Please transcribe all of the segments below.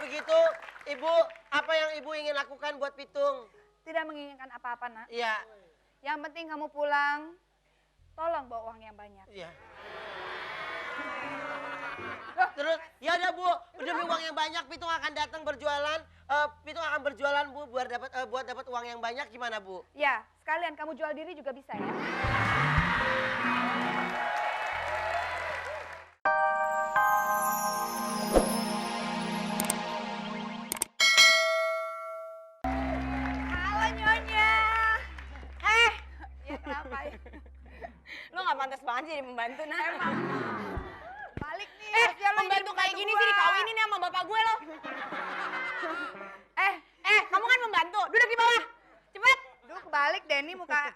begitu, Ibu, apa yang Ibu ingin lakukan buat Pitung? Tidak menginginkan apa-apa, Nak. Iya. Yang penting kamu pulang, tolong bawa uang yang banyak. Iya. Terus, ya udah Bu, demi uang yang banyak Pitung akan datang berjualan. Pitung akan berjualan Bu buat dapat uang yang banyak, gimana Bu? Ya, sekalian kamu jual diri juga bisa ya. Halo Nyonya. Ya kenapa ya? Lo gak pantas banget jadi pembantu, Nah. Emang. Balik nih. Pembantu kayak gini sih dikawinin sama bapak gue lo. Kamu kan pembantu, duduk di bawah. Cepet. Duduk kebalik deh, ini muka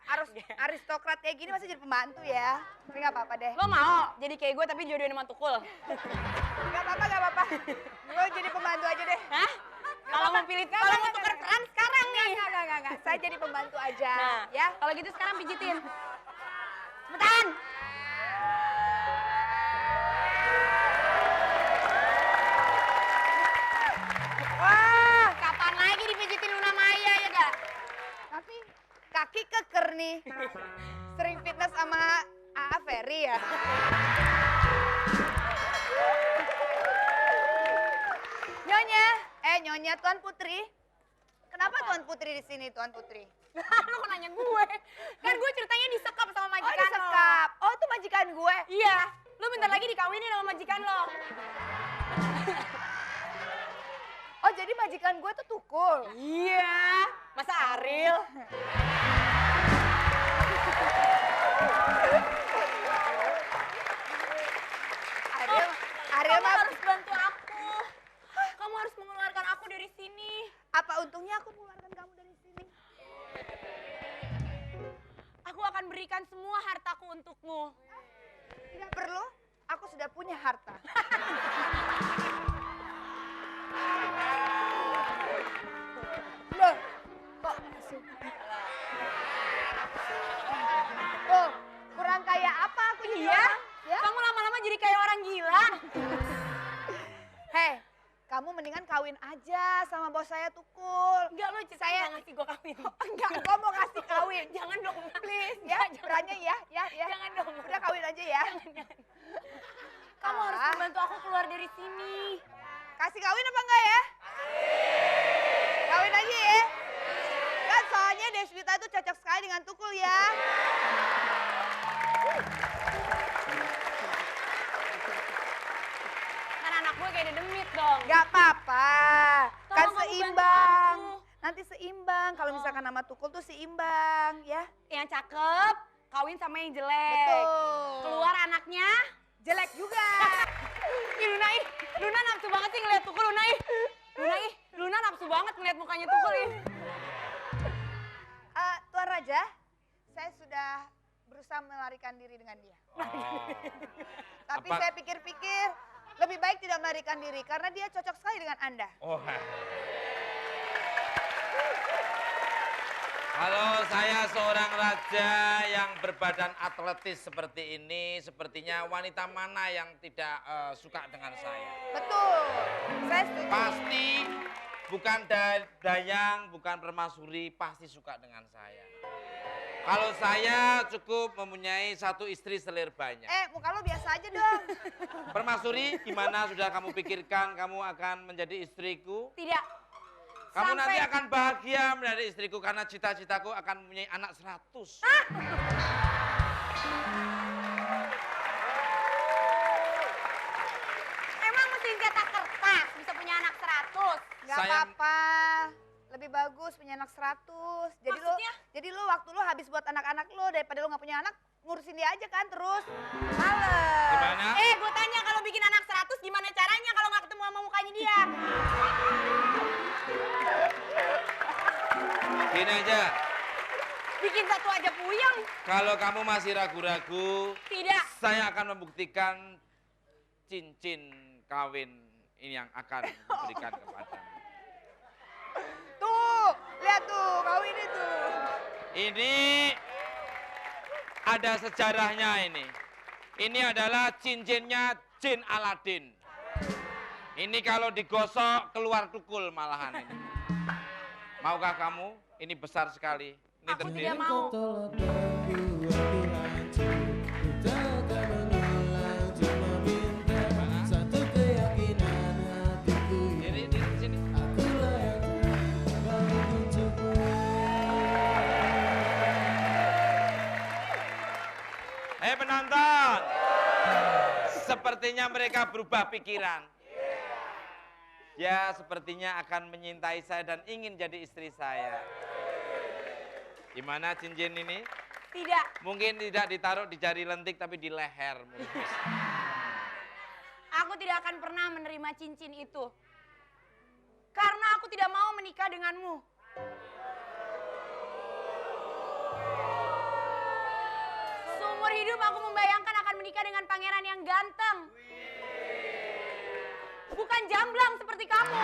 aristokrat kayak gini masih jadi pembantu ya. Tapi gak apa-apa deh. Lo mau jadi kayak gue tapi jodohin sama Tukul? Gak apa-apa. Gue jadi pembantu aja deh. Hah? Kalau mau pilih, kalau mau tuker peran sekarang nih. Enggak. Saya jadi pembantu aja. Nah, Ya. kalau gitu sekarang pijitin. Cepetan. Wah, Kapan lagi dipijitin Luna Maya ya gak? tapi kaki keker nih. Sering fitness sama AA Ferry ya. Nyonya Tuan Putri. Kenapa Tuan Putri di sini, Tuan Putri? Lu kok nanya gue? Kan gue ceritanya disekap sama Oh, majikan disekap. Oh, itu majikan gue. lo. Iya, lu bentar lagi dikawinin sama majikan lo. Oh, jadi majikan gue tuh Tukul. Iya, masa Ariel? Ariel Kamu mah harus bantu aku. Kamu harus mengeluarkan aku dari sini. apa untungnya aku mengeluarkan kamu dari sini? Aku akan berikan semua hartaku untukmu. Tidak perlu, aku sudah punya harta. Loh, kok masuk? Oh, kurang kaya apa aku jadi Iya? orang? Ya? Kamu lama-lama jadi kayak orang gila. Hei, kamu mendingan kawin aja sama bos saya Tukul. Enggak, lo saya ngasih gue kawin. Enggak, gua mau kasih kawin. Jangan dong, Please, ya, Jangan. berani ya. Jangan dong. Udah kawin aja ya. Kamu harus Ah. membantu aku keluar dari sini. Kasih kawin apa enggak ya? Kawin aja ya. Kan soalnya Deswita itu cocok sekali dengan Tukul ya. Kan anak gue kayak demit dong. Gak apa-apa. Kan Tolong kamu seimbang. bantu aku. Nanti seimbang. Kalau misalkan nama Tukul tuh seimbang ya. Yang cakep, kawin sama yang jelek. Betul. Keluar anaknya. Jelek juga. Ih, Luna nafsu banget sih ngeliat Tukul, Luna nafsu banget ngeliat mukanya Tukul ih. Tuan Raja, saya sudah berusaha melarikan diri dengan dia. Tapi Apa? saya pikir-pikir lebih baik tidak melarikan diri karena dia cocok sekali dengan Anda. Oh. Kalau saya seorang raja yang berbadan atletis seperti ini, sepertinya wanita mana yang tidak suka dengan saya? Betul, saya setuju. Pasti bukan Dayang, bukan Permaisuri, pasti suka dengan saya. Kalau saya cukup mempunyai satu istri selir banyak. Muka lo biasa aja dong. Permaisuri, gimana sudah kamu pikirkan kamu akan menjadi istriku? Tidak. Kamu Sampai- nanti akan bahagia menjadi istriku karena cita-citaku akan mempunyai anak 100. Emang mesin cetak kertas bisa punya anak 100? Gak Saya- apa-apa. Lebih bagus punya anak 100. Maksudnya? Jadi lo waktu lo habis buat anak-anak lo daripada lo gak punya anak, ngurusin dia aja kan terus. Males. Gimana? Gue tanya kalau bikin anak 100 gimana caranya kalau nggak ketemu sama mukanya dia? Gini aja, Bikin satu aja puyeng. kalau kamu masih ragu-ragu, Tidak. saya akan membuktikan cincin kawin ini yang akan diberikan kepadamu. Tuh, lihat tuh, kawin itu. Ini ada sejarahnya ini. Ini adalah cincinnya Jin Aladin. Ini kalau digosok keluar tukul malahan ini. Maukah kamu? Ini besar sekali. Ini Aku terdiri. tidak mau. Di sini. Hei penonton, sepertinya mereka berubah pikiran. Ya, sepertinya akan menyintai saya dan ingin jadi istri saya. Gimana cincin ini? Tidak. Mungkin tidak ditaruh di jari lentik tapi di leher. Aku tidak akan pernah menerima cincin itu. Karena aku tidak mau menikah denganmu. Seumur hidup aku membayangkan akan menikah dengan pangeran yang ganteng. Bukan jamblang seperti kamu.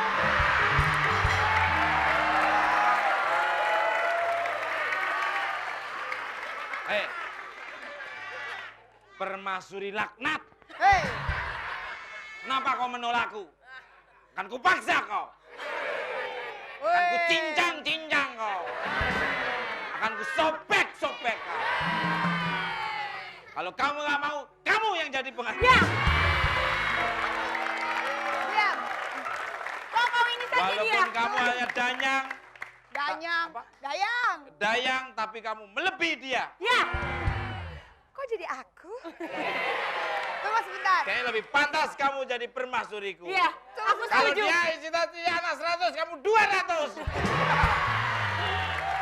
Hei, permaisuri laknat. Hei, Kenapa kau menolakku? Akan kupaksa kau. Akan ku cincang kau. Akan ku sobek kau. Kalau kamu nggak mau, kamu yang jadi pengantin. Ya, diam. kau ini saja dia. Walaupun kamu hanya Danyang, Apa? Dayang. tapi kamu melebihi dia. Ya, Kok jadi aku? Tunggu sebentar. Kayaknya lebih pantas kamu jadi permaisuriku. iya, aku Kalau setuju. dia cita-cita anak 100, kamu 200.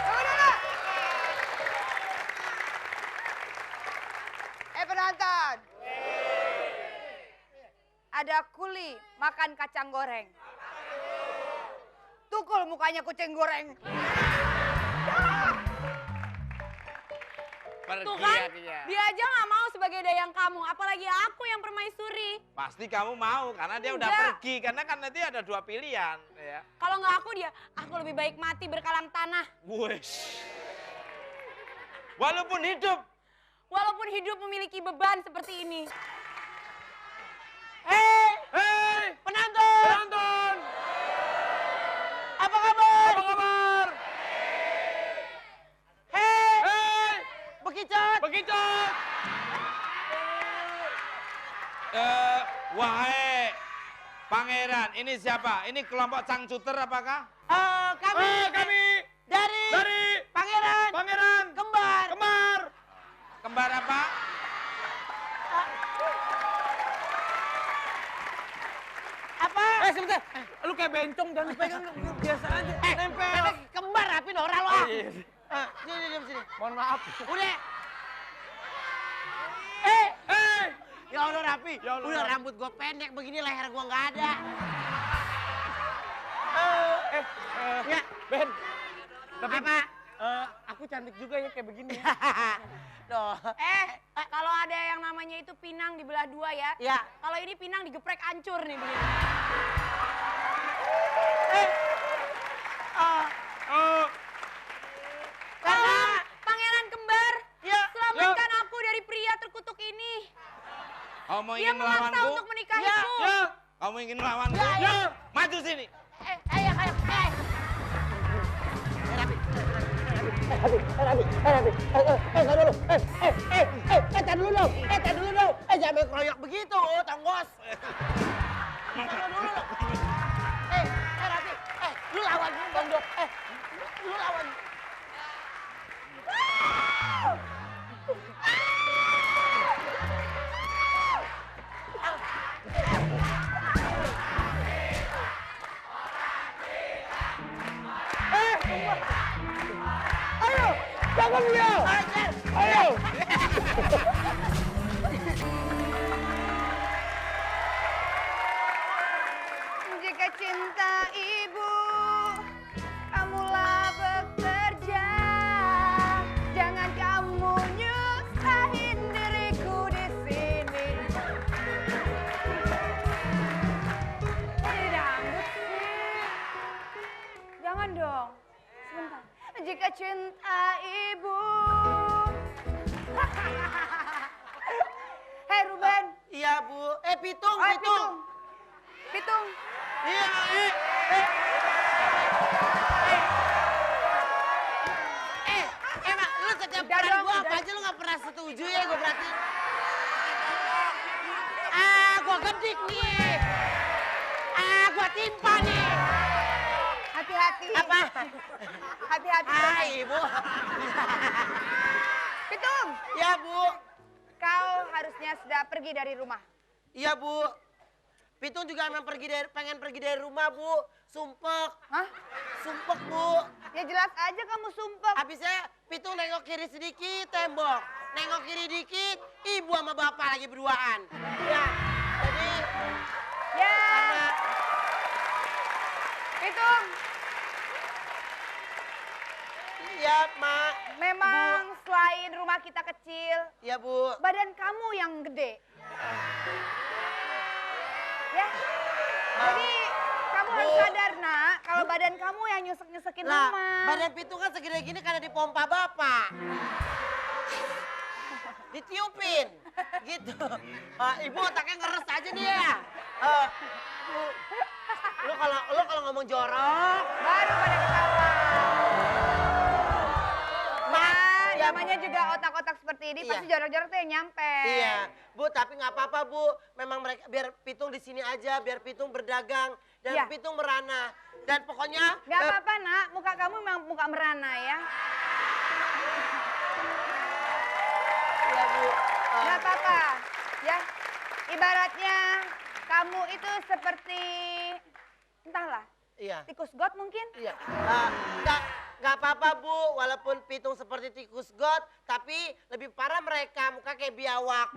Tunggu dulu. Penonton. Ada kuli makan kacang goreng. Tukul mukanya kucing goreng. Pergi Tuh kan, ya dia. dia aja nggak mau sebagai dayang kamu, apalagi aku yang permaisuri. Pasti kamu mau karena dia udah Enggak. pergi. Karena kan nanti ada 2 pilihan. Ya. Kalau nggak aku lebih baik mati berkalang tanah. Wush. Walaupun hidup. Walaupun hidup memiliki beban seperti ini. Hei, penonton. Apa kabar? Hei, bekicot. Wahai pangeran, ini siapa? Ini kelompok cangcuter apakah? Kami dari pangeran kembar. Kembar apa? Apa? Sebentar. Lu kayak bencong, jangan pegang biasa aja. Nempel. Kembar Rapi Nora lo. Sini, diam sini. Mohon maaf. Udah. Ya Allah Rapi. Ya Allah, Udah Rapi. rambut gua pendek begini leher gua nggak ada. Ya. Ben. Tapi Apa? aku cantik juga ya kayak begini. Doh. Kalau ada yang namanya itu pinang dibelah dua ya. Ya. Kalau ini pinang digeprek hancur nih begini. Karena Pangeran kembar, ya. selamatkan aku dari pria terkutuk ini. Kamu Dia ingin memaksa melawanku? untuk menikahiku. Kamu ingin melawanku? Ya. Maju sini. Ayo. Tar dulu dong. Jangan keroyok begitu, tonggos. Tar dulu dong. Rapi. Lu lawan dong. Lu lawan. Ayo, jangan dia. Ayo. Jika cinta ibu, kamulah bekerja. Jangan kamu nyusahin diriku di sini. Kok jadi dangdut sih? Jangan dong. Sebentar. Jika cinta ibu. Hei Ruben. Iya, Bu. Pitung. Pitung. Iya, emang lu setiap Udah peran dong, gua udah. apa aja lu gak pernah setuju ya gua berarti. Gua gedik nih. Gua timpa nih. Hati-hati. Apa? Hati-hati. Ibu. Pitung, Ya, Bu. kau harusnya sudah pergi dari rumah. Iya, Bu. Pitung juga emang pengen pergi dari rumah, Bu. Sumpek. Hah? Sumpek, Bu. Ya jelas aja kamu sumpah. Habisnya Pitung nengok kiri sedikit, tembok. Nengok kiri dikit, ibu sama bapak lagi berduaan. Ya, jadi Ya, karena Pitung, iya, Mak. memang selain rumah kita kecil, Iya, Bu. badan kamu yang gede. Ya, jadi kamu harus Bu. sadar nak, kalau badan kamu yang nyusek-nyusekin Lah, rumah. badan Pitung kan segede gini karena dipompa bapak. Ditiupin, gitu. Ibu otaknya ngeres aja nih ya. Lu kalau ngomong jorok, Baru pada ketawa. Nah, ya, namanya juga otak-otak seperti ini Iya. pasti jorok-jorok tuh yang nyampe. Iya, Bu, tapi nggak apa-apa, Bu. Memang mereka biar Pitung di sini aja, biar Pitung berdagang dan Iya. Pitung merana. Dan pokoknya Gak apa-apa nak, muka kamu memang muka merana ya. ya, Bu. Gak apa-apa, ya. Ibaratnya kamu itu seperti, entahlah, Iya. tikus got mungkin. Iya. Nggak apa-apa, Bu. Walaupun Pitung seperti tikus got, tapi lebih parah mereka, muka kayak biawak.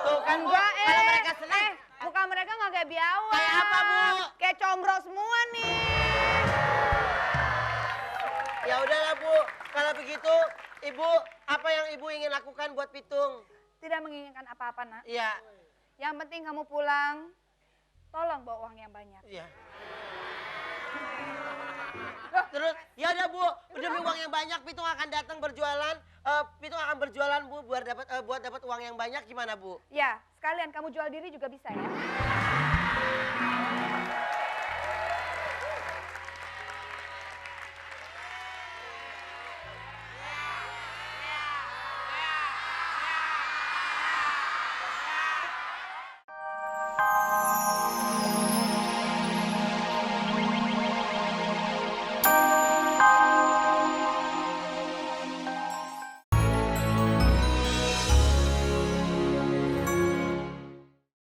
Tuh kan, Bu. Enggak, Kalau mereka senang, muka mereka nggak kayak biawak. Kayak apa, Bu? Kayak combro semua nih. ya udahlah, Bu. Kalau begitu, Ibu, apa yang Ibu ingin lakukan buat Pitung? Tidak menginginkan apa-apa nak. Iya. Yang penting kamu pulang, tolong bawa uang yang banyak. Iya. Terus, ya udah, Bu, demi uang yang banyak Pitung akan datang berjualan. Pitung akan berjualan, Bu, buat dapat uang yang banyak. Gimana, Bu? Ya, sekalian kamu jual diri juga bisa ya.